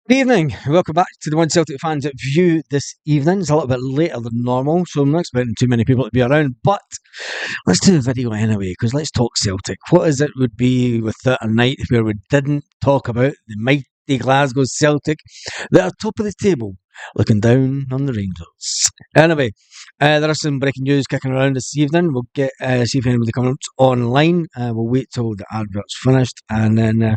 Good evening. Welcome back to the One Celtic Fans View this evening. It's a little bit later than normal, so I'm not expecting too many people to be around, but let's do a video anyway, because let's talk Celtic. What is it would be without a night where we didn't talk about the mighty Glasgow Celtic that are top of the table, looking down on the Rangers. Anyway, there are some breaking news kicking around this evening. We'll get see if anybody comes online. We'll wait till the advert's finished, and then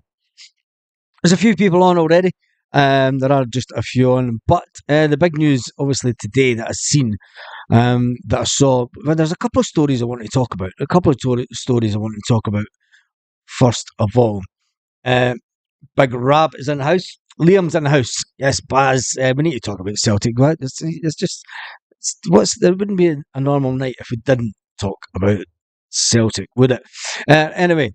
there's a few people on already. There are just a few on, but the big news, obviously, today that I've seen, that I saw, well, there's a couple of stories I want to talk about. A couple of stories I want to talk about. First of all, uh, Big Rab is in the house. Liam's in the house. Yes, Baz. We need to talk about Celtic. Right? It's just, there wouldn't be a normal night if we didn't talk about Celtic, would it? Anyway,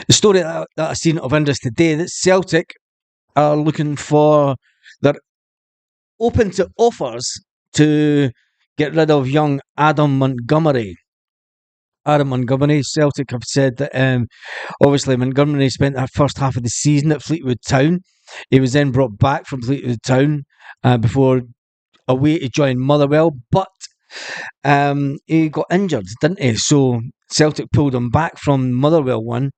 the story that I've seen of interest today, that Celtic are looking for, they're open to offers to get rid of young Adam Montgomery. Adam Montgomery, Celtic have said that obviously Montgomery spent the first half of the season at Fleetwood Town. He was then brought back from Fleetwood Town before away to join Motherwell, but he got injured, didn't he? So Celtic pulled him back from Motherwell one,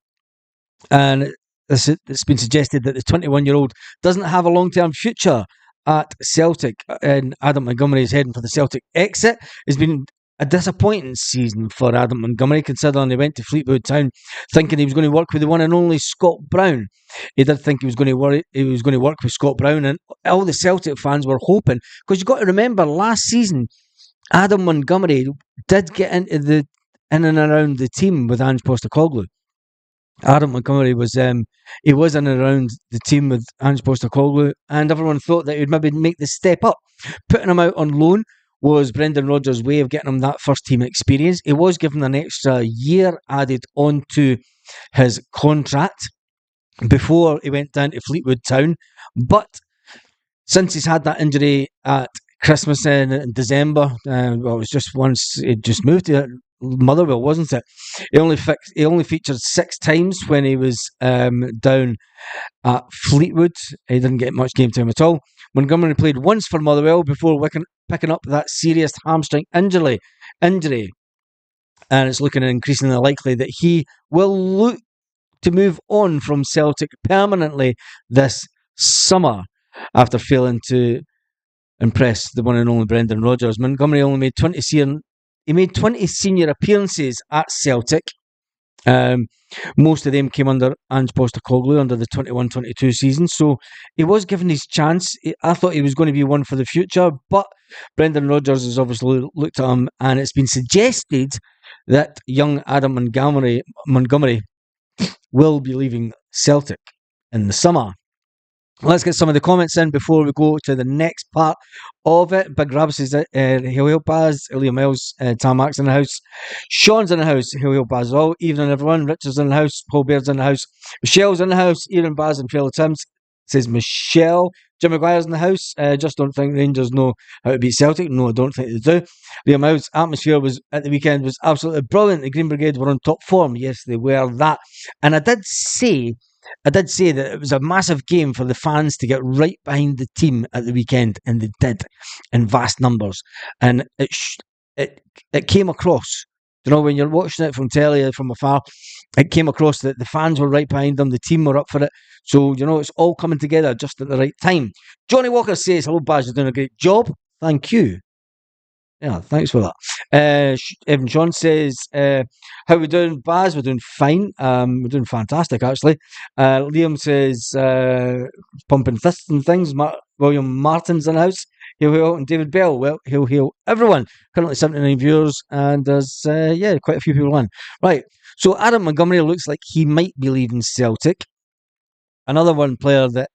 and it's been suggested that the 21-year-old doesn't have a long-term future at Celtic, and Adam Montgomery is heading for the Celtic exit. It's been a disappointing season for Adam Montgomery, considering he went to Fleetwood Town thinking he was going to work with the one and only Scott Brown. He did think he was going to work with Scott Brown, and all the Celtic fans were hoping, because you've got to remember last season Adam Montgomery did get in and around the team with Ange Postecoglou. Adam Montgomery was he was in and around the team with Ange Postecoglou, and everyone thought that he would maybe make the step up. Putting him out on loan was Brendan Rodgers' way of getting him that first team experience. He was given an extra year added onto his contract before he went down to Fleetwood Town, but since he's had that injury at Christmas in December, well, it was just once he just moved to Motherwell, wasn't it? He only featured 6 times when he was down at Fleetwood. He didn't get much game time at all. Montgomery played once for Motherwell before picking up that serious hamstring injury, and it's looking increasingly likely that he will look to move on from Celtic permanently this summer after failing to impress the one and only Brendan Rodgers. Montgomery only made 20 senior appearances at Celtic. Most of them came under Ange Postecoglou under the 21-22 season, so he was given his chance. I thought he was going to be one for the future, but Brendan Rodgers has obviously looked at him, and it's been suggested that young Adam Montgomery will be leaving Celtic in the summer. Let's get some of the comments in before we go to the next part of it. Big Rab says he'll help Baz. Ilya Miles, Tam Max in the house. Sean's in the house. He'll help Baz as well. Evening, everyone. Richard's in the house. Paul Baird's in the house. Michelle's in the house. Ian Baz and fellow Tims, says Michelle. Jim Maguire's in the house. Just don't think Rangers know how to beat Celtic. No, I don't think they do. Liam Miles' atmosphere was at the weekend was absolutely brilliant. The Green Brigade were on top form. Yes, they were that. And I did say that it was a massive game for the fans to get right behind the team at the weekend, and they did in vast numbers. And it came across, when you're watching it from telly from afar, it came across that the fans were right behind them, the team were up for it. So, it's all coming together just at the right time. Johnny Walker says, hello, Baz, you're doing a great job. Thank you. Yeah, thanks for that. Evan Sean says, how we doing, Baz? We're doing fine. We're doing fantastic, actually. Liam says, pumping fists and things. William Martin's in the house. He'll, and David Bell, well, he'll. Everyone. Currently 79 viewers, and there's, quite a few people in. Right, so Adam Montgomery looks like he might be leaving Celtic. Another one player that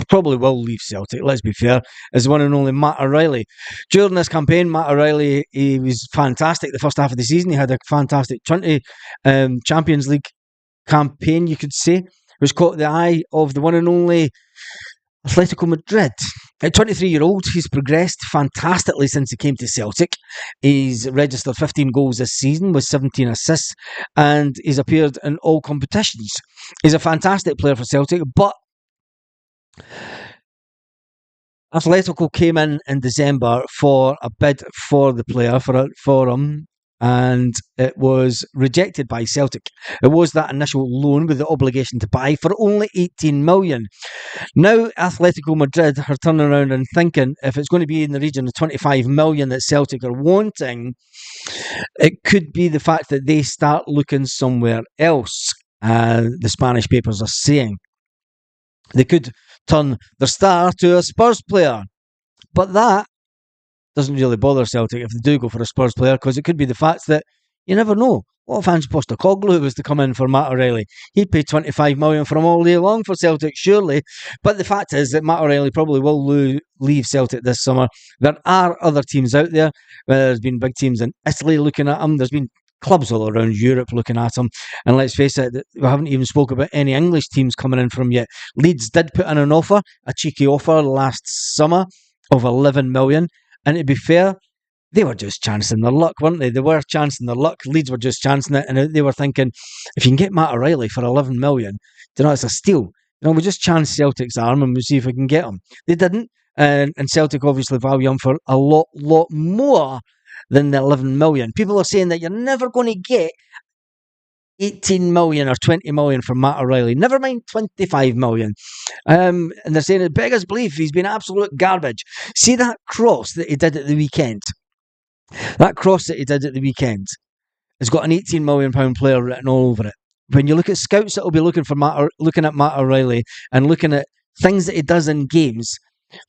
probably will leave Celtic, let's be fair, is the one and only Matt O'Reilly. During this campaign, Matt O'Reilly, he was fantastic the first half of the season. He had a fantastic 20 Champions League campaign, you could say, which caught the eye of the one and only Atletico Madrid. At 23-year-old, he's progressed fantastically since he came to Celtic. He's registered 15 goals this season with 17 assists, and he's appeared in all competitions. He's a fantastic player for Celtic, but Atletico came in December for a bid for the player, for him, and it was rejected by Celtic. It was that initial loan with the obligation to buy for only 18 million. Now, Atletico Madrid are turning around and thinking if it's going to be in the region of 25 million that Celtic are wanting, it could be the fact that they start looking somewhere else. The Spanish papers are saying they could turn their star to a Spurs player, but that doesn't really bother Celtic if they do go for a Spurs player, because it could be the fact that you never know. What if Ange Postecoglou was to come in for Matt O'Reilly? He'd pay 25 million for him all day long for Celtic, surely. But the fact is that Matt O'Reilly probably will leave Celtic this summer. There are other teams out there. There's been big teams in Italy looking at him. There's been clubs all around Europe looking at him. And let's face it, we haven't even spoke about any English teams coming in for him yet. Leeds did put in an offer, a cheeky offer last summer of 11 million. And to be fair, they were just chancing their luck, weren't they? They were chancing their luck. Leeds were just chancing it, and they were thinking, if you can get Matt O'Reilly for 11 million, it's a steal. We just chance Celtic's arm and we'll see if we can get him. They didn't, and Celtic obviously value him for a lot more than the 11 million. People are saying that you're never going to get 18 million or 20 million from Matt O'Reilly. Never mind 25 million. And they're saying it beggars belief. He's been absolute garbage. See that cross that he did at the weekend? That cross that he did at the weekend has got an £18 million player written all over it. When you look at scouts that will be looking at Matt O'Reilly and looking at things that he does in games,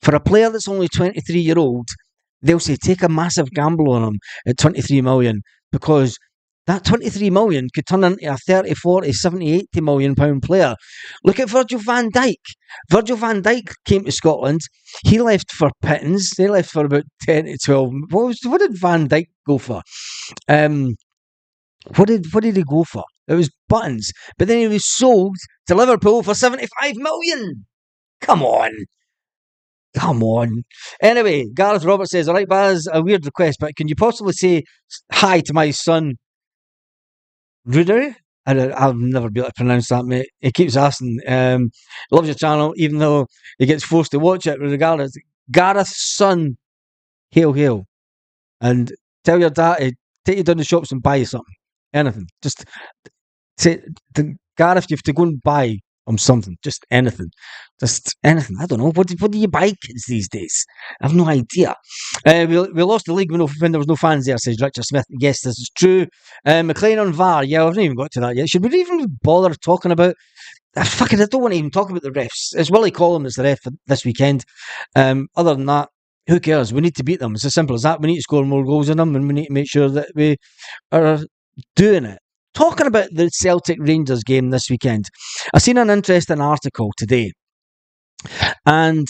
for a player that's only 23-year-old, they'll say take a massive gamble on him at 23 million, because that 23 million could turn into a 30, 40, 70, 80 million pound player. Look at Virgil van Dijk. Virgil van Dijk came to Scotland. He left for pittance. They left for about 10 to 12. What did Van Dijk go for? What did he go for? It was buttons. But then he was sold to Liverpool for 75 million. Come on. Anyway, Gareth Roberts says, all right, Baz, a weird request, but can you possibly say hi to my son, Ruder? I'll never be able to pronounce that, mate. He keeps asking. Loves your channel, even though he gets forced to watch it. Regardless, Gareth's son, hail. And tell your dad to take you down the shops and buy you something. Anything. Just say to Gareth, you have to go and buy him something. Just anything. I don't know. What do you buy kids these days? I have no idea. We lost the league when there was no fans there, says Richard Smith. Yes, this is true. McLean on VAR. Yeah, I haven't even got to that yet. Should we even bother talking about... I don't want to even talk about the refs. It's Willie Collum that's the ref for this weekend. Other than that, who cares? We need to beat them. It's as simple as that. We need to score more goals than them, and we need to make sure that we are doing it. Talking about the Celtic Rangers game this weekend, I've seen an interesting article today, and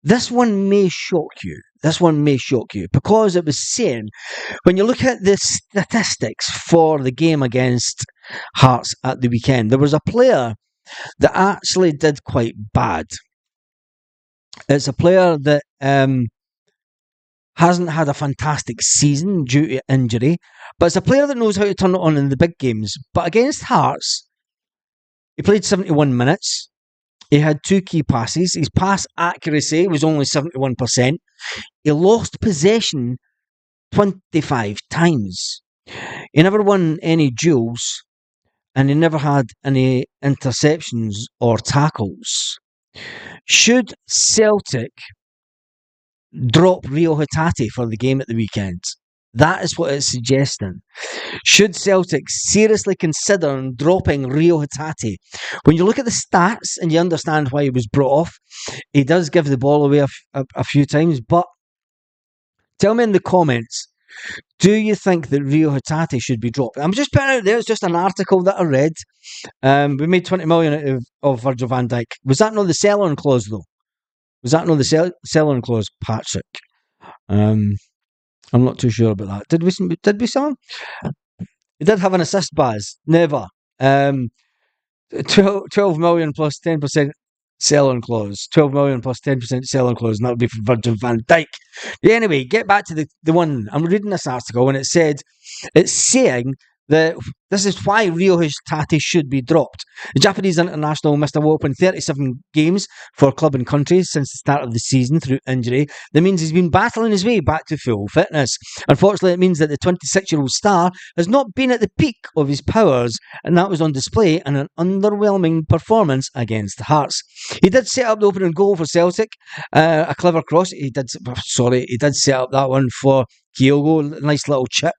this one may shock you. Because it was saying, when you look at the statistics for the game against Hearts at the weekend, there was a player that actually did quite bad. It's a player that hasn't had a fantastic season due to injury, but it's a player that knows how to turn it on in the big games. But against Hearts, he played 71 minutes. He had 2 key passes. His pass accuracy was only 71%. He lost possession 25 times. He never won any duels, and he never had any interceptions or tackles. Should Celtic drop Rio Hatate for the game at the weekend? That is what it's suggesting. Should Celtic seriously consider dropping Rio Hatate? When you look at the stats and you understand why he was brought off, he does give the ball away a few times, but tell me in the comments, do you think that Rio Hatate should be dropped? I'm just putting it out there, it's just an article that I read. We made 20 million out of Virgil van Dijk. Was that not the sell-on clause, though? Was that not the sell-on clause, Patrick? I'm not too sure about that. Did we sell him? He did have an assist, Baz. Never. 12 million plus 10%. selling clause. 12 million plus 10% selling clause, and that would be for Virgil van Dijk. Anyway, get back to the one. I'm reading this article, and it's saying that this is why Rio Hatate should be dropped. The Japanese international missed a whopping 37 games for club and country since the start of the season through injury. That means he's been battling his way back to full fitness. Unfortunately, it means that the 26-year-old star has not been at the peak of his powers, and that was on display in an underwhelming performance against Hearts. He did set up the opening goal for Celtic, a clever cross. He did set up that one for Kyogo. Nice little chip.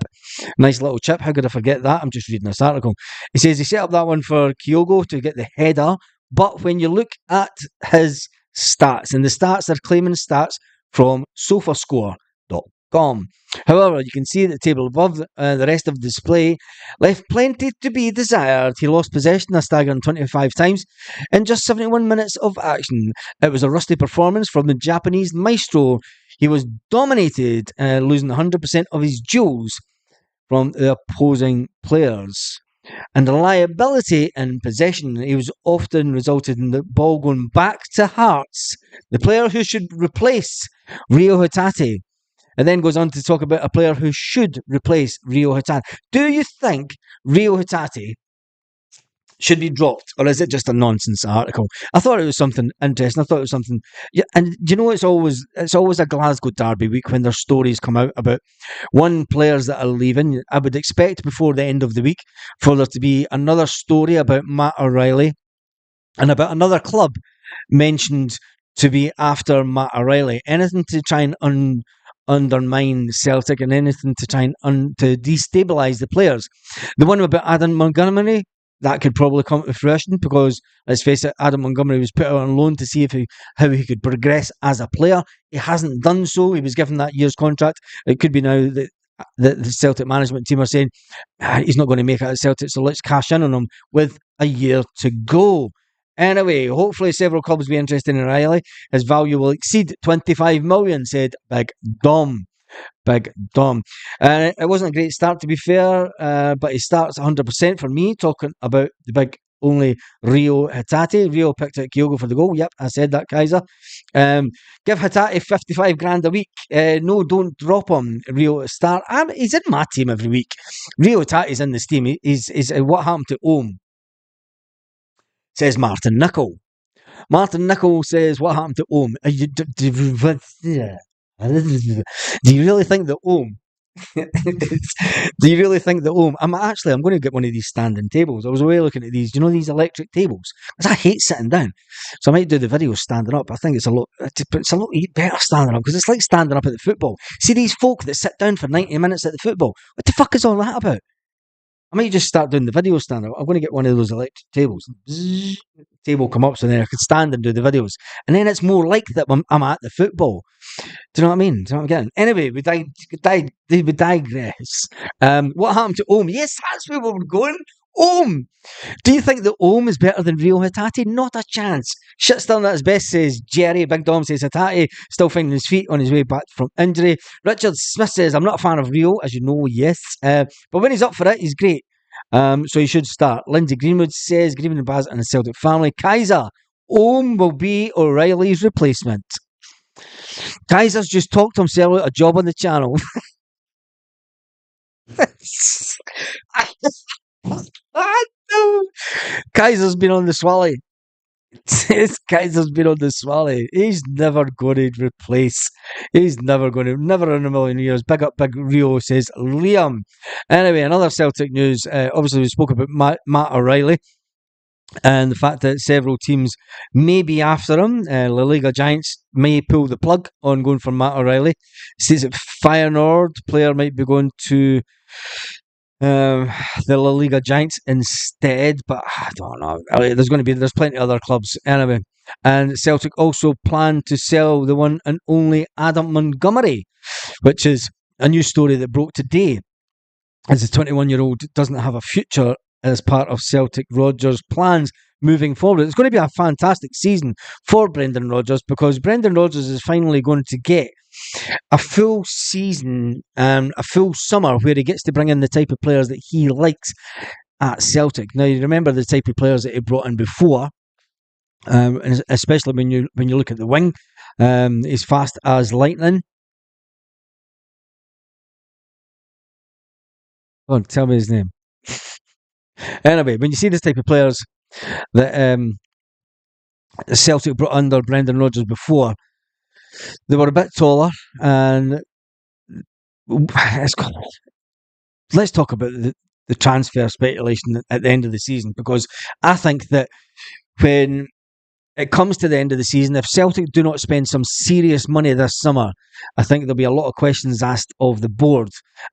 Nice little chip. How could I forget that? I'm just reading this article. He says he set up that one for Kyogo to get the header. But when you look at his stats, and the stats are claiming stats from SofaScore.com. However, you can see the table above the rest of the display left plenty to be desired. He lost possession a staggering 25 times in just 71 minutes of action. It was a rusty performance from the Japanese maestro. He was dominated, losing 100% of his duels from the opposing players. And the liability in possession, he was often resulted in the ball going back to Hearts, the player who should replace Rio Hatate. And then goes on to talk about a player who should replace Rio Hatate. Do you think Rio Hatate should be dropped, or is it just a nonsense article? I thought it was something interesting. I thought it was something, yeah. And you know, it's always a Glasgow derby week when there's stories come out about players that are leaving. I would expect before the end of the week for there to be another story about Matt O'Reilly and about another club mentioned to be after Matt O'Reilly. Anything to try and undermine Celtic, and anything to try and to destabilise the players. The one about Adam Montgomery, that could probably come to fruition because, let's face it, Adam Montgomery was put out on loan to see how he could progress as a player. He hasn't done so. He was given that year's contract. It could be now that the Celtic management team are saying he's not going to make it at Celtic, so let's cash in on him with a year to go. Anyway, hopefully several clubs will be interested in Riley. His value will exceed 25 million, said Big Dom. Big Dom. It wasn't a great start, to be fair, but he starts 100% for me, talking about the big only Rio Hatate. Rio picked out Kyogo for the goal. Yep, I said that, Kaiser. Give Hatate 55 grand a week. No, don't drop him. Rio start. He's in my team every week. Rio Hatate's in this team. He's what happened to Ohm, says Martin Nicol. Martin Nicol says, what happened to Ohm? Do you really think that Ohm? Do you really think that Ohm? I'm going to get one of these standing tables. I was away looking at these, these electric tables, because I hate sitting down. So I might do the video standing up. I think it's a lot better standing up, because it's like standing up at the football. See these folk that sit down for 90 minutes at the football? What the fuck is all that about? I might just start doing the video stand up. I'm going to get one of those electric tables. Table come up so then I can stand and do the videos. And then it's more like that when I'm at the football. Do you know what I mean? Do you know what I'm getting? Anyway, we digress. What happened to Ohm? Yes, that's where we were going. Ohm! Do you think that Ohm is better than Rio Hatate? Not a chance. Shit still not his best, says Jerry. Big Dom says Hatate still finding his feet on his way back from injury. Richard Smith says, I'm not a fan of Rio, as you know, yes. But when he's up for it, he's great. So he should start. Lindsay Greenwood says, Greenwood and Baz and the Celtic family. Kaiser, Ohm will be O'Reilly's replacement. Kaiser's just talked himself out a job on the channel. Kaiser's been on the swally. Kaiser's been on the swally. He's never going to replace. Never in a million years. Big up, Big Rio, says Liam. Anyway, another Celtic news. Obviously, we spoke about Matt O'Reilly and the fact that several teams may be after him. La Liga giants may pull the plug on going for Matt O'Reilly. It says that Feyenoord player might be going to the La Liga giants instead, but I don't know. There's plenty of other clubs anyway. And Celtic also plan to sell the one and only Adam Montgomery, which is a new story that broke today, as the 21-year-old doesn't have a future as part of Celtic Rodgers' plans moving forward. It's going to be a fantastic season for Brendan Rodgers, because Brendan Rodgers is finally going to get a full season, a full summer where he gets to bring in the type of players that he likes at Celtic. Now, you remember the type of players that he brought in before. and especially when you look at the wing, he's fast as lightning. Oh, tell me his name. Anyway, when you see this type of players that Celtic brought under Brendan Rodgers before, they were a bit taller, and it's, let's talk about the transfer speculation at the end of the season, because I think that when it comes to the end of the season, if Celtic do not spend some serious money this summer, I think there'll be a lot of questions asked of the board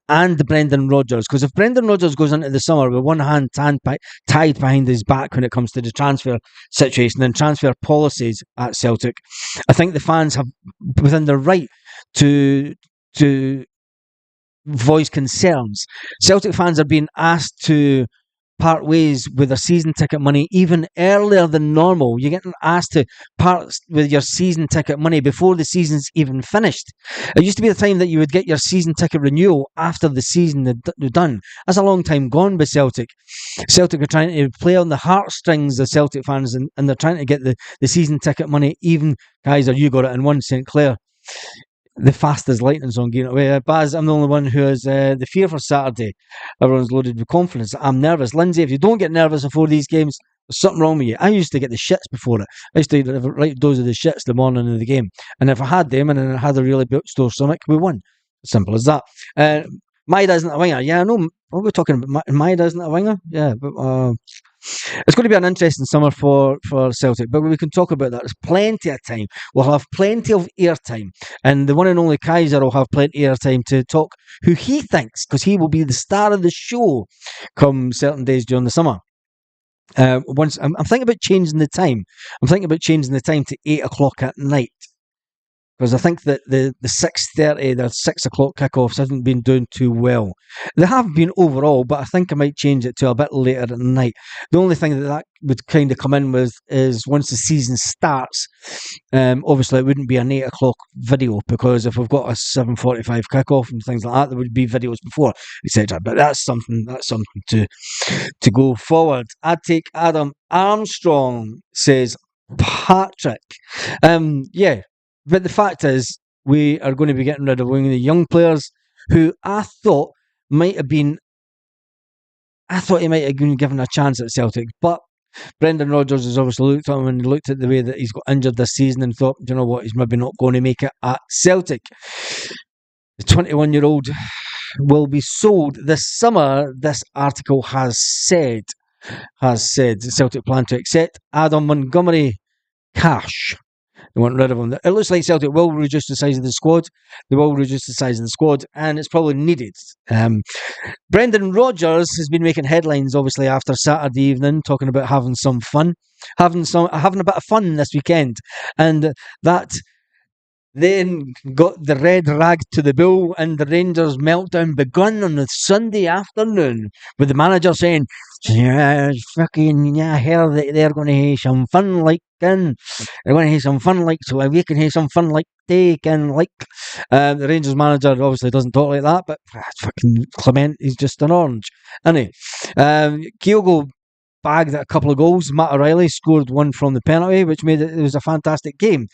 and Brendan Rodgers. Because if Brendan Rodgers goes into the summer with one hand tied behind his back when it comes to the transfer situation and transfer policies at Celtic, I think the fans have within their right to voice concerns. Celtic fans are being asked to part ways with their season ticket money even earlier than normal. You're getting asked to part with your season ticket money before the season's even finished. It used to be the time that you would get your season ticket renewal after the season had done. That's a long time gone with Celtic. Celtic are trying to play on the heartstrings of Celtic fans, and they're trying to get the season ticket money even. Kaiser, you got it in one, St Clair. The fastest lightning song getting away. Baz, I'm the only one who has the fear for Saturday. Everyone's loaded with confidence. I'm nervous. Lindsay, if you don't get nervous before these games, there's something wrong with you. I used to get the shits before it. I used to have a right dose of the shits the morning of the game. And if I had them and I had a really sore stomach, we won. Simple as that. Maida isn't a winger. Yeah, I know. What we're talking about. Maida isn't a winger. Yeah, but it's going to be an interesting summer for Celtic, but we can talk about that. There's plenty of time. We'll have plenty of airtime, and the one and only Kaiser will have plenty of airtime to talk who he thinks, because he will be the star of the show come certain days during the summer. Once I'm thinking about changing the time. I'm thinking about changing the time to 8 o'clock at night, because I think that the 6:30, the 6 o'clock kickoffs haven't been doing too well. They have been overall, but I think I might change it to a bit later at night. The only thing that would kind of come in with is once the season starts. Obviously, it wouldn't be an 8 o'clock video, because if we've got a 7:45 kickoff and things like that, there would be videos before, etc. But that's something to go forward. I'd take Adam Armstrong, says Patrick. Yeah. But the fact is, we are going to be getting rid of one of the young players who I thought he might have been given a chance at Celtic. But Brendan Rodgers has obviously looked at him and looked at the way that he's got injured this season and thought, you know what, he's maybe not going to make it at Celtic. The 21-year-old will be sold this summer, this article has said. Celtic plan to accept Adam Montgomery cash. They want rid of him. It looks like Celtic will reduce the size of the squad. They will reduce the size of the squad, and it's probably needed. Brendan Rodgers has been making headlines, obviously, after Saturday evening, talking about having some fun, having a bit of fun this weekend, and that then got the red rag to the bull, and the Rangers meltdown begun on the Sunday afternoon with the manager saying, "Yeah, fucking, yeah, I heard that they're going to have some fun like they're going to have some fun like, so we can have some fun like they can like." The Rangers manager obviously doesn't talk like that, but fucking Clement is just an orange, isn't he? Kyogo bagged a couple of goals. Matt O'Reilly scored one from the penalty, which made it was a fantastic game.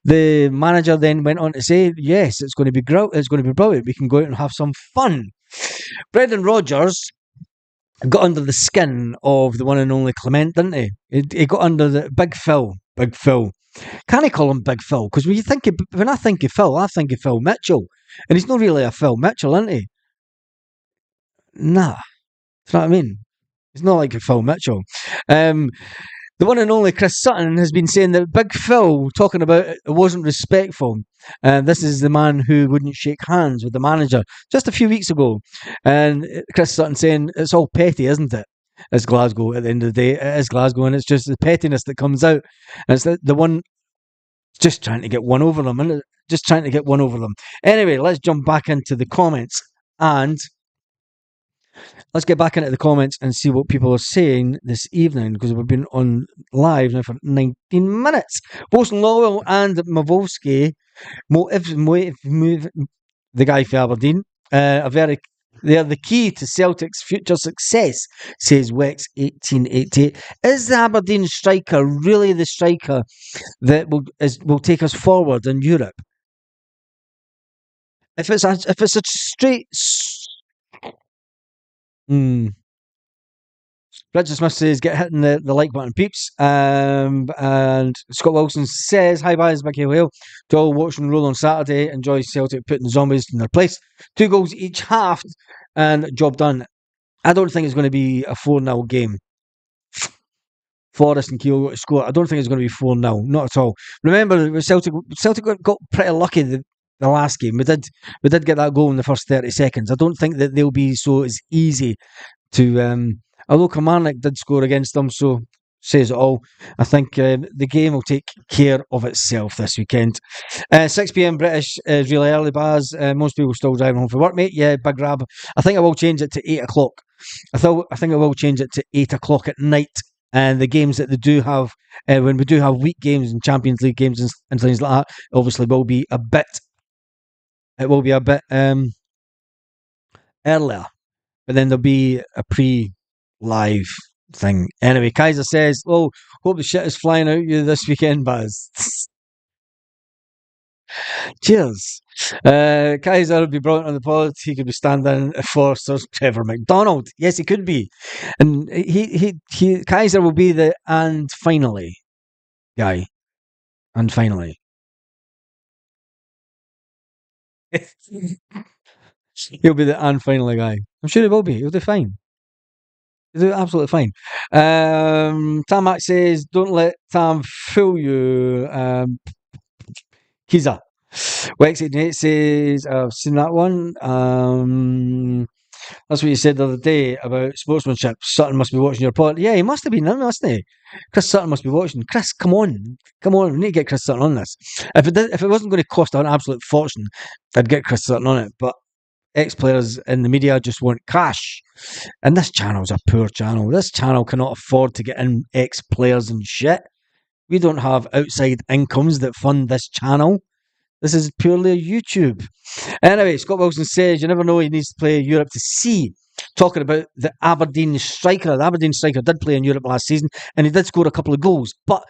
The manager then went on to say, yes, it's going to be brilliant. We can go out and have some fun. Brendan Rodgers got under the skin of the one and only Clement, didn't he? He got under the Big Phil. Can I call him Big Phil? Because when I think of Phil, I think of Phil Mitchell. And he's not really a Phil Mitchell, isn't he? Nah. You know what I mean? He's not like a Phil Mitchell. The one and only Chris Sutton has been saying that Big Phil, talking about it wasn't respectful. This is the man who wouldn't shake hands with the manager just a few weeks ago. And Chris Sutton saying it's all petty, isn't it? It's Glasgow at the end of the day. It is Glasgow, and it's just the pettiness that comes out. And it's the one just trying to get one over them, and just trying to get one over them. Anyway, let's jump back into the comments and let's get back into the comments and see what people are saying this evening, because we've been on live now for 19 minutes. Bosun Lowell and Mavovsky, the guy for Aberdeen, a very They're the key to Celtic's future success, says Wex1888. Is the Aberdeen striker really the striker that will take us forward in Europe? If it's a straight. Hmm. Richard Smith says, get hitting the like button, peeps. And Scott Wilson says, hi, guys, Mickey Whale. To all watching roll on Saturday, enjoy Celtic putting the zombies in their place. 2 goals each half, and job done. I don't think it's going to be a 4-0 game. Forrest and Keogh to score. I don't think it's going to be 4-0, not at all. Remember, Celtic got pretty lucky the last game. We did get that goal in the first 30 seconds. I don't think that they'll be so as easy to. Although Kilmarnock did score against them, so says it all. I think the game will take care of itself this weekend. 6 p.m. British is really early, Baz. Most people still driving home from work, mate. Yeah, big grab. I think I will change it to 8 o'clock. I think I will change it to 8 o'clock at night. And the games that they do have, when we do have week games and Champions League games and things like that, obviously will be a bit. It will be a bit earlier, but then there'll be a pre-live thing. Anyway, Kaiser says, "Oh, hope the shit is flying out you this weekend, Baz." Cheers. Kaiser would be brought on the pod. He could be standing for Sir Trevor McDonald. Yes, he could be, and he Kaiser will be the and finally guy, and finally. He'll be the and finally guy. I'm sure he will be. He'll do fine. He'll do absolutely fine. Tamak says, "Don't let Tam fool you." Kiza. Wex88 says, I've seen that one. That's what you said the other day about sportsmanship. Sutton must be watching your pod. Yeah, he must have been, mustn't he? Chris Sutton must be watching. Chris, come on. Come on. We need to get Chris Sutton on this. If it wasn't going to cost an absolute fortune, I'd get Chris Sutton on it. But ex-players in the media just want cash. And this channel's a poor channel. This channel cannot afford to get in ex-players and shit. We don't have outside incomes that fund this channel. This is purely a YouTube. Anyway, Scott Wilson says, you never know, he needs to play Europe to see. Talking about the Aberdeen striker. The Aberdeen striker did play in Europe last season, and he did score a couple of goals. But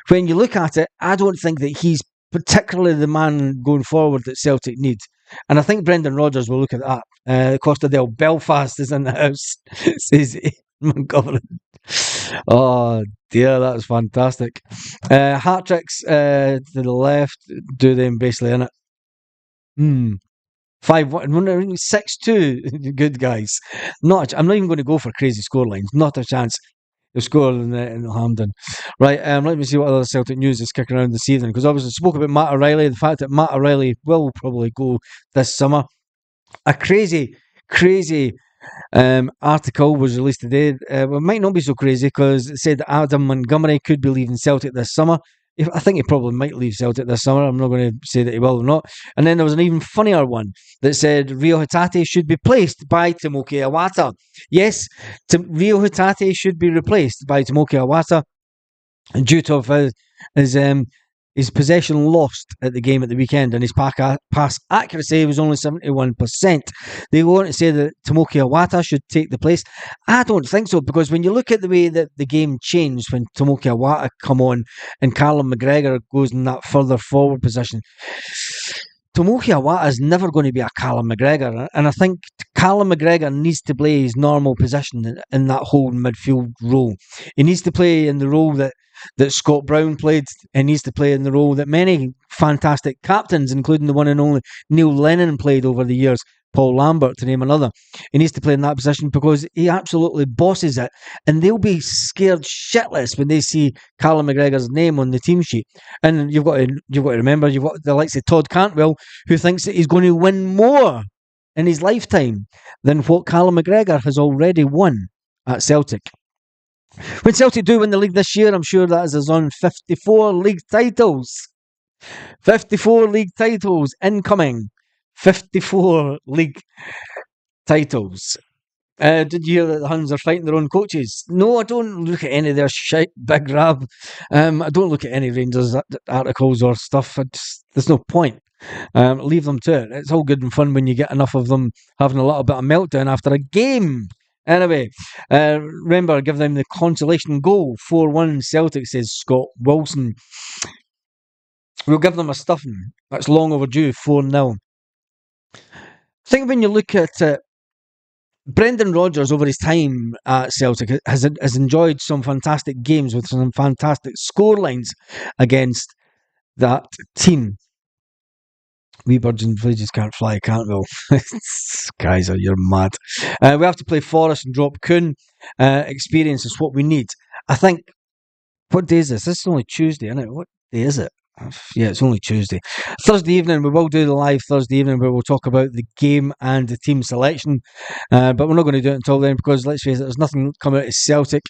when you look at it, I don't think that he's particularly the man going forward that Celtic need. And I think Brendan Rodgers will look at that. Costa del Belfast is in the house, says Montgomery. Oh dear, that was fantastic. Hat tricks to the left, do them basically in it. 5-1, 6-2. Good guys. I'm not even going to go for crazy score lines. Not a chance. They'll score in Hampden. Right, let me see what other Celtic news is kicking around this evening. Because obviously, I spoke about Matt O'Reilly. The fact that Matt O'Reilly will probably go this summer. A crazy article was released today. Well, it might not be so crazy because it said that Adam Montgomery could be leaving Celtic this summer. I think he probably might leave Celtic this summer. I'm not going to say that he will or not. And then there was an even funnier one that said Rio Hatate should be replaced by Tomoki Iwata. Yes, Rio Hatate should be replaced by Tomoki Iwata due to his possession lost at the game at the weekend, and his pass accuracy was only 71%. They want to say that Tomoki Iwata should take the place. I don't think so, because when you look at the way that the game changed when Tomoki Iwata come on and Callum McGregor goes in that further forward position, Tomoki Iwata is never going to be a Callum McGregor, and I think Callum McGregor needs to play his normal position in that whole midfield role. He needs to play in the role that Scott Brown played, and needs to play in the role that many fantastic captains, including the one and only Neil Lennon, played over the years, Paul Lambert, to name another. He needs to play in that position because he absolutely bosses it, and they'll be scared shitless when they see Callum McGregor's name on the team sheet. And you've got to remember, you've got the likes of Todd Cantwell, who thinks that he's going to win more in his lifetime than what Callum McGregor has already won at Celtic. When Celtic do win the league this year, I'm sure that is us on 54 league titles. 54 league titles incoming. 54 league titles. Did you hear that the Huns are fighting their own coaches? No, I don't look at any of their shite, big rab. I don't look at any Rangers articles or stuff. There's no point. Leave them to it. It's all good and fun when you get enough of them having a little bit of meltdown after a game. Anyway, remember, give them the consolation goal. 4-1 Celtic, says Scott Wilson. We'll give them a stuffing. That's long overdue, 4-0. I think when you look at it, Brendan Rodgers, over his time at Celtic, has enjoyed some fantastic games with some fantastic scorelines against that team. We birds and fleas can't fly, can't we? Guys, you're mad. We have to play Forest and drop Kuhn. Experience is what we need. I think, what day is this? This is only Tuesday, isn't it? What day is it? Yeah, it's only Tuesday. Thursday evening, we will do the live Thursday evening where we'll talk about the game and the team selection. But we're not going to do it until then because, let's face it, there's nothing coming out of Celtic.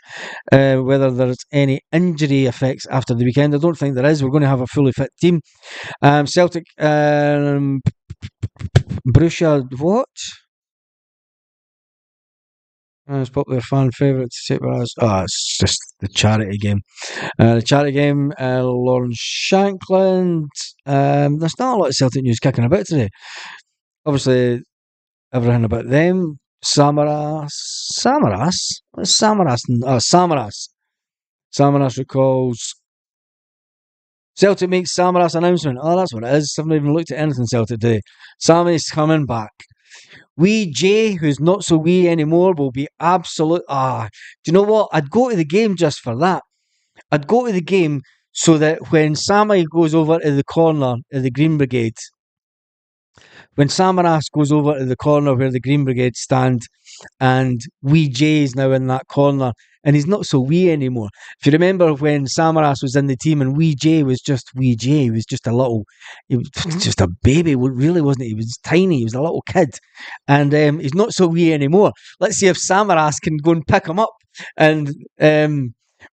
Whether there's any injury effects after the weekend, I don't think there is. We're going to have a fully fit team. Celtic, Borussia, what? It's probably a fan favourite to say it as. Oh, it's just the charity game. Lawrence Shankland. There's not a lot of Celtic news kicking about today. Obviously, everything about them. Samaras? What's Samaras? Samaras. Samaras recalls. Celtic makes Samaras announcement. Oh, that's what it is. I haven't even looked at anything Celtic today. Sammy's coming back. Wee Jay, who's not so wee anymore, will be absolute. Do you know what? I'd go to the game just for that. I'd go to the game so that when Sammy goes over to the corner of the Green Brigade, when Samaras goes over to the corner where the Green Brigade stand, and Wee Jay is now in that corner, and he's not so wee anymore. If you remember when Samaras was in the team and Wee Jay was just Wee Jay, he was just he was just a baby, really, wasn't he? He was tiny, he was a little kid, and he's not so wee anymore. Let's see if Samaras can go and pick him up and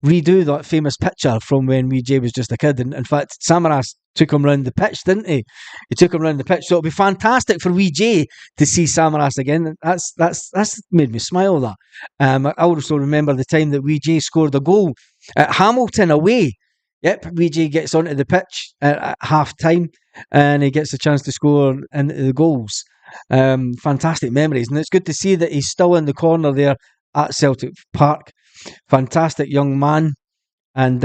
redo that famous picture from when Wee Jay was just a kid. And in fact, Samaras took him round the pitch, didn't he? He took him round the pitch. So it'll be fantastic for Wee Jay to see Samaras again. That's made me smile, that. I also remember the time that Wee Jay scored a goal at Hamilton away. Yep, Wee Jay gets onto the pitch at half time and he gets a chance to score into the goals. Fantastic memories. And it's good to see that he's still in the corner there at Celtic Park. Fantastic young man, and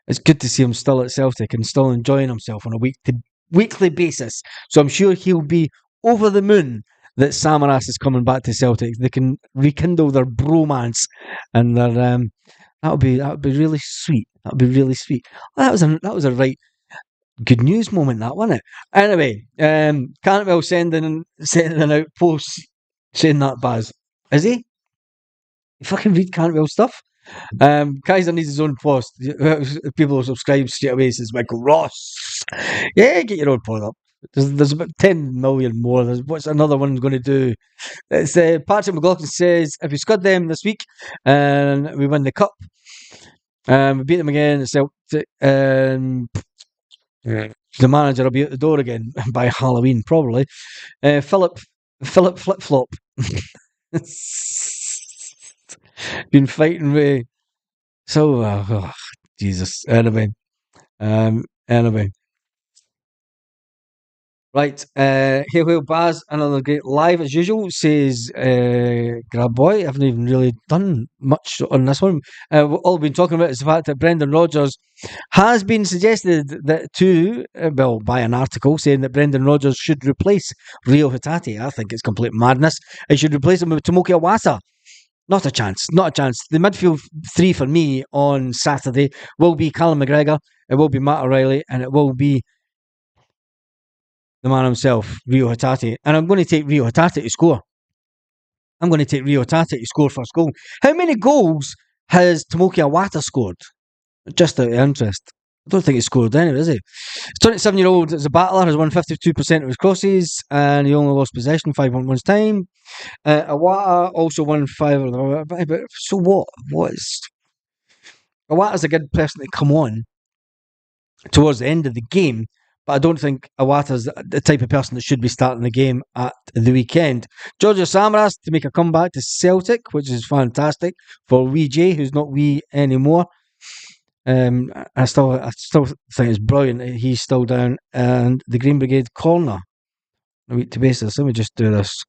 it's good to see him still at Celtic and still enjoying himself on a weekly basis. So I'm sure he'll be over the moon that Samaras is coming back to Celtic. They can rekindle their bromance, and that'll be really sweet. That'll be really sweet. Well, that was a right good news moment, that, wasn't it? Anyway, Cantwell sending out posts saying that, Baz. Is he? You fucking read Cantwell stuff. Kaiser needs his own post. People will subscribe straight away, says Michael Ross. Yeah, get your own post up. There's about 10 million more. What's another one going to do? It's Patrick McLaughlin says, if we scud them this week and we win the cup, we beat them again, Celtic, the manager will be at the door again by Halloween, probably. Philip Flip Flop. Been fighting with. So, Jesus. Anyway. Right. Hail, hail, Baz. Another great live as usual, says Grab Boy. I haven't even really done much on this one. All we've been talking about is the fact that Brendan Rodgers has been suggested that by an article saying that Brendan Rodgers should replace Rio Hatate. I think it's complete madness. He should replace him with Tomoki Iwata. Not a chance. Not a chance. The midfield three for me on Saturday will be Callum McGregor, it will be Matt O'Reilly, and it will be the man himself, Rio Hatate. And I'm going to take Rio Hatate to score. I'm going to take Rio Hatate to score first goal. How many goals has Tomoki Iwata scored? Just out of interest. I don't think he's scored any, is he? 27-year-old as a battler, has won 52% of his crosses, and he only lost possession 5.1 time. Iwata also won 5 of them. But so what? Iwata's a good person to come on towards the end of the game, but I don't think Iwata's the type of person that should be starting the game at the weekend. Georgia Samaras to make a comeback to Celtic, which is fantastic for Wee Jay, who's not wee anymore. I still think it's brilliant that he's still down. And the Green Brigade corner on a week to basis. Let me just do this.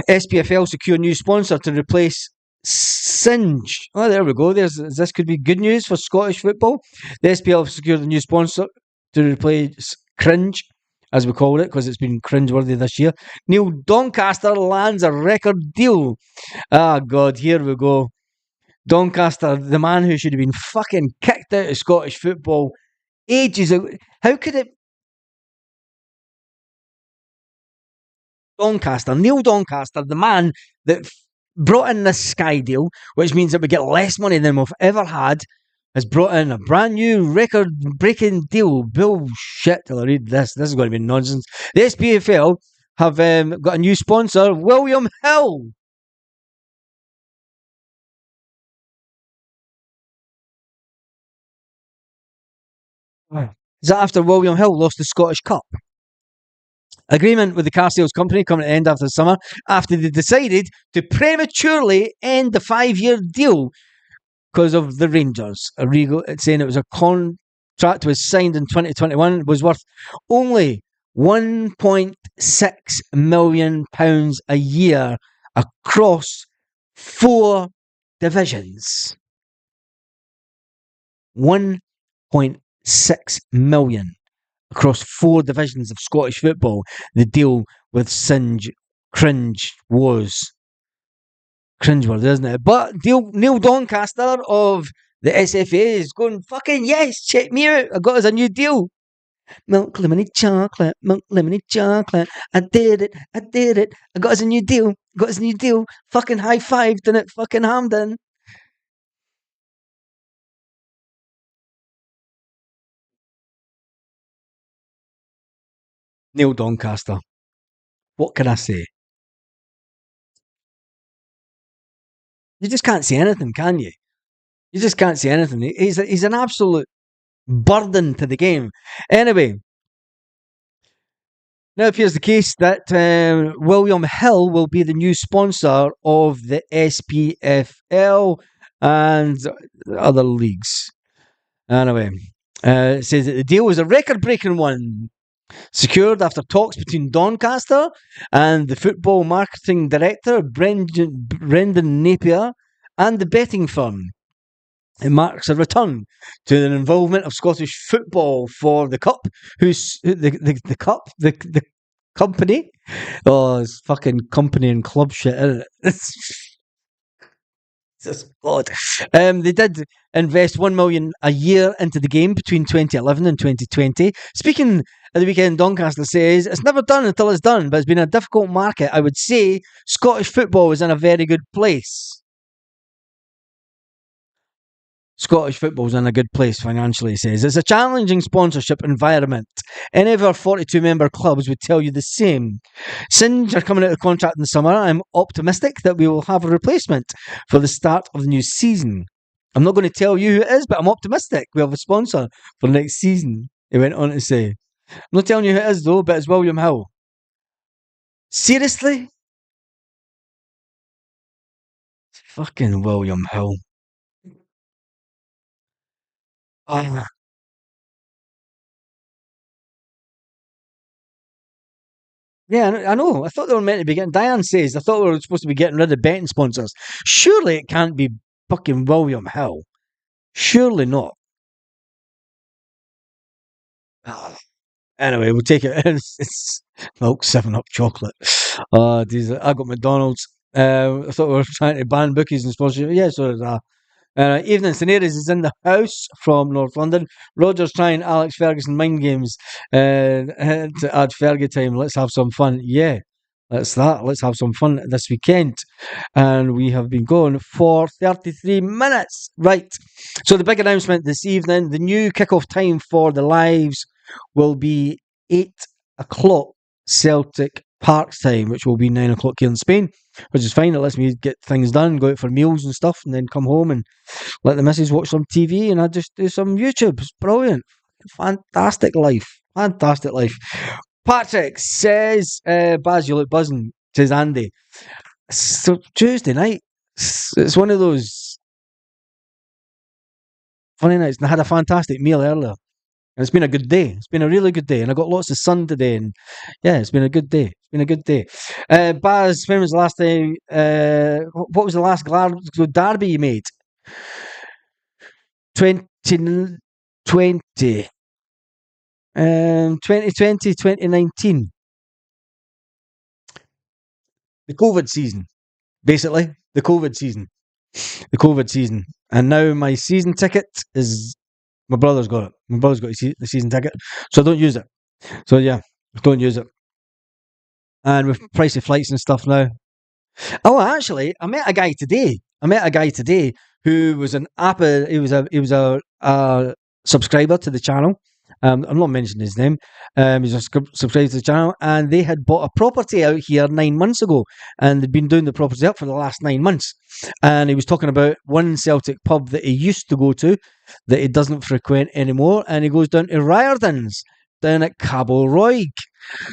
SPFL secure new sponsor to replace Singe. Oh, there we go. This could be good news for Scottish football. The SPL have secured a new sponsor to replace Cringe, as we call it, because it's been cringeworthy this year. Neil Doncaster lands a record deal. Ah, God, here we go. Doncaster, the man who should have been fucking kicked out of Scottish football ages ago. How could it? Doncaster, Neil Doncaster, the man that brought in this Sky deal, which means that we get less money than we've ever had, has brought in a brand new record breaking deal. Bullshit till I read this. This is going to be nonsense. The SPFL have got a new sponsor, William Hill. Is that after William Hill lost the Scottish Cup? Agreement with the car sales company coming to end after the summer after they decided to prematurely end the 5-year deal because of the Rangers. Saying it was a contract was signed in 2021 was worth only £1.6 million a year across 4 divisions. 1.6 million across 4 divisions of Scottish football. The deal with Singe Cringe was cringeworthy, isn't it? But Neil Doncaster of the SFA is going, fucking yes, check me out. I got us a new deal. Milk, lemonade, chocolate, milk, lemonade, chocolate. I did it, I did it. I got us a new deal, got us a new deal. Fucking high fived in it, fucking Hampden. Neil Doncaster. What can I say? You just can't say anything, can you? You just can't say anything. He's an absolute burden to the game. Anyway, now it appears the case that William Hill will be the new sponsor of the SPFL and other leagues. Anyway, it says that the deal was a record-breaking one, secured after talks between Doncaster and the football marketing director, Brendan Napier, and the betting firm. It marks a return to the involvement of Scottish football for the cup, the company. Oh, it's fucking company and club shit, isn't it? Jesus God. They did invest 1 million a year into the game between 2011 and 2020. Speaking at the weekend, Doncaster says it's never done until it's done, but it's been a difficult market. I would say Scottish football is in a very good place. Scottish football's in a good place financially, he says. It's a challenging sponsorship environment. Any of our 42 member clubs would tell you the same. Singe are coming out of contract in the summer. I'm optimistic that we will have a replacement for the start of the new season. I'm not going to tell you who it is, but I'm optimistic we have a sponsor for next season, he went on to say. I'm not telling you who it is, though, but it's William Hill. Seriously? Fucking William Hill. Oh, yeah, I know. I thought they were meant to be getting. Diane says, I thought we were supposed to be getting rid of betting sponsors. Surely it can't be fucking William Hill. Surely not. Ah, anyway, we'll take it. It's milk, 7 Up chocolate. I got McDonald's. I thought we were trying to ban bookies and sponsorship. Yeah, so did I. Evening Scenarios is in the house from North London. Roger's trying Alex Ferguson mind games to add Fergie time. Let's have some fun. Yeah, that's that. Let's have some fun this weekend. And we have been going for 33 minutes. Right. So the big announcement this evening, the new kickoff time for the lives will be 8 o'clock Celtic Park time, which will be 9 o'clock here in Spain, which is fine. It lets me get things done, go out for meals and stuff, and then come home and let the missus watch some TV, and I just do some YouTube. It's brilliant. Fantastic life. Fantastic life. Patrick says, Baz, you look buzzing, says Andy. So Tuesday night, it's one of those funny nights, and I had a fantastic meal earlier. And it's been a good day. It's been a really good day, and I got lots of sun today. And yeah, it's been a good day. It's been a good day. Baz, when was the last time? What was the last Glasgow derby you made? 2020. 2020, 2019. The COVID season, basically. The COVID season. The COVID season. And now my season ticket is. My brother's got it. My brother's got the season ticket. So I don't use it. So yeah, don't use it. And with price of flights and stuff now. Oh, actually, I met a guy today. Who was an app. He was a subscriber to the channel. I'm not mentioning his name. He's a subscriber to the channel, and they had bought a property out here 9 months ago, and they'd been doing the property up for the last 9 months. And he was talking about one Celtic pub that he used to go to that he doesn't frequent anymore, and he goes down to Riordan's down at Cabo Roig.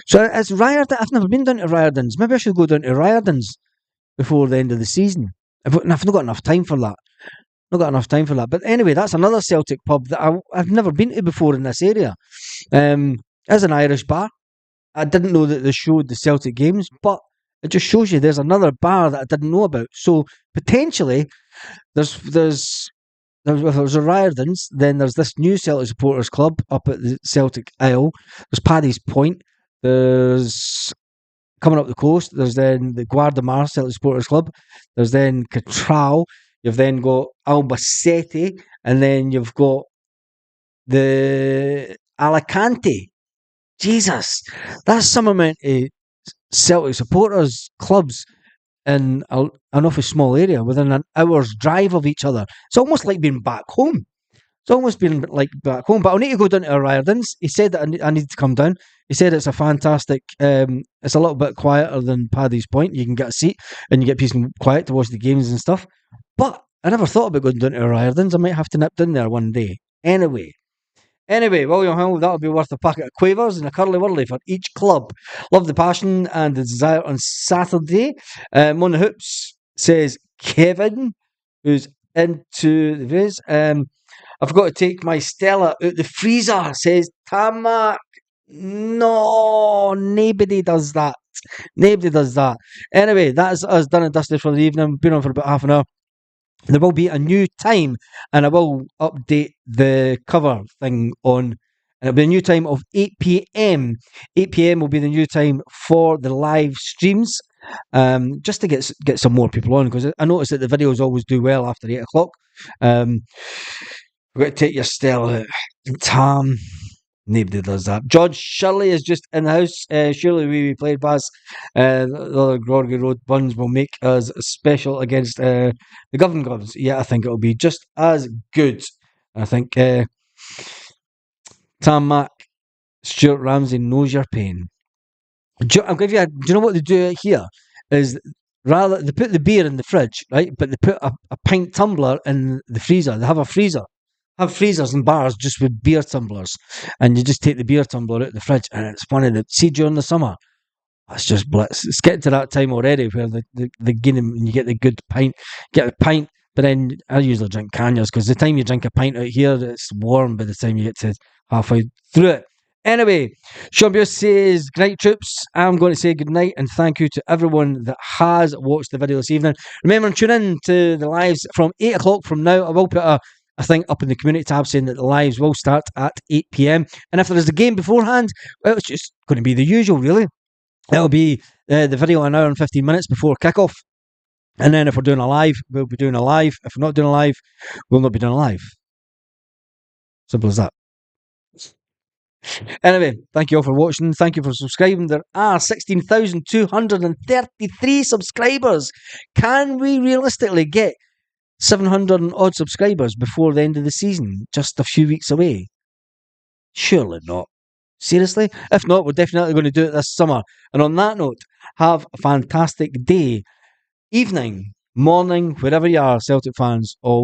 So it's Riordan. I've never been down to Riordan's. Maybe I should go down to Riordan's before the end of the season. I've not got enough time for that. Not got enough time for that. But anyway, that's another Celtic pub that I've never been to before in this area. It's an Irish bar. I didn't know that they showed the Celtic games, but it just shows you there's another bar that I didn't know about. So potentially, there's a Riordan's, then there's this new Celtic supporters club up at the Celtic Isle. There's Paddy's Point. There's coming up the coast. There's then the Guardamar Celtic supporters club. There's then Catral. You've then got Albacete, and then you've got the Alicante. Jesus, that's some amount of Celtic supporters clubs in an awfully small area within an hour's drive of each other. It's almost like being back home. It's almost been like back home. But I'll need to go down to Riordan's. He said that I need to come down. He said it's a fantastic. It's a little bit quieter than Paddy's Point. You can get a seat and you get peace and quiet to watch the games and stuff. But I never thought about going down to Riordan's. I might have to nip down there one day. Anyway, William Hill, that'll be worth a packet of quavers and a curly whirly for each club. Love the passion and the desire on Saturday. On the Hoops says Kevin, who's into the viz. I've got to take my Stella out the freezer, says Tamak. No, nobody does that. Nobody does that. Anyway, that's us done and dusted for the evening. Been on for about half an hour. There will be a new time, and I will update the cover thing on. And it'll be a new time of 8 p.m. 8 p.m. will be the new time for the live streams, just to get some more people on, because I notice that the videos always do well after 8 o'clock. We've got to take your Stella out. Tam. Nobody does that. George Shirley is just in the house. Surely we played Bass. The other Gorgie Road buns will make us special against the Govan Govs. Yeah, I think it'll be just as good. I think Tam Mack, Stuart Ramsey knows your pain. I'll give you. Do you know what they do here? Is rather they put the beer in the fridge, right? But they put a pint tumbler in the freezer. They have a freezer. Have freezers and bars just with beer tumblers, and you just take the beer tumbler out of the fridge, and it's funny that see during the summer, that's just blitz. It's getting to that time already where the Guinness and you get the good pint, get a pint, but then I usually drink canyers because the time you drink a pint out here, it's warm by the time you get to halfway through it. Anyway, Sean Buse says, "Good night, troops. I'm going to say good night and thank you to everyone that has watched the video this evening. Remember, tune in to the lives from 8 o'clock from now. I will put a thing up in the community tab saying that the lives will start at 8 p.m. And if there is a game beforehand, well, it's just going to be the usual, really. It'll be the video an hour and 15 minutes before kickoff. And then if we're doing a live, we'll be doing a live. If we're not doing a live, we'll not be doing a live. Simple as that. Anyway, thank you all for watching. Thank you for subscribing. There are 16,233 subscribers. Can we realistically get 700 and odd subscribers before the end of the season, just a few weeks away? Surely not. Seriously? If not, we're definitely going to do it this summer. And on that note, have a fantastic day, evening, morning, wherever you are, Celtic fans, all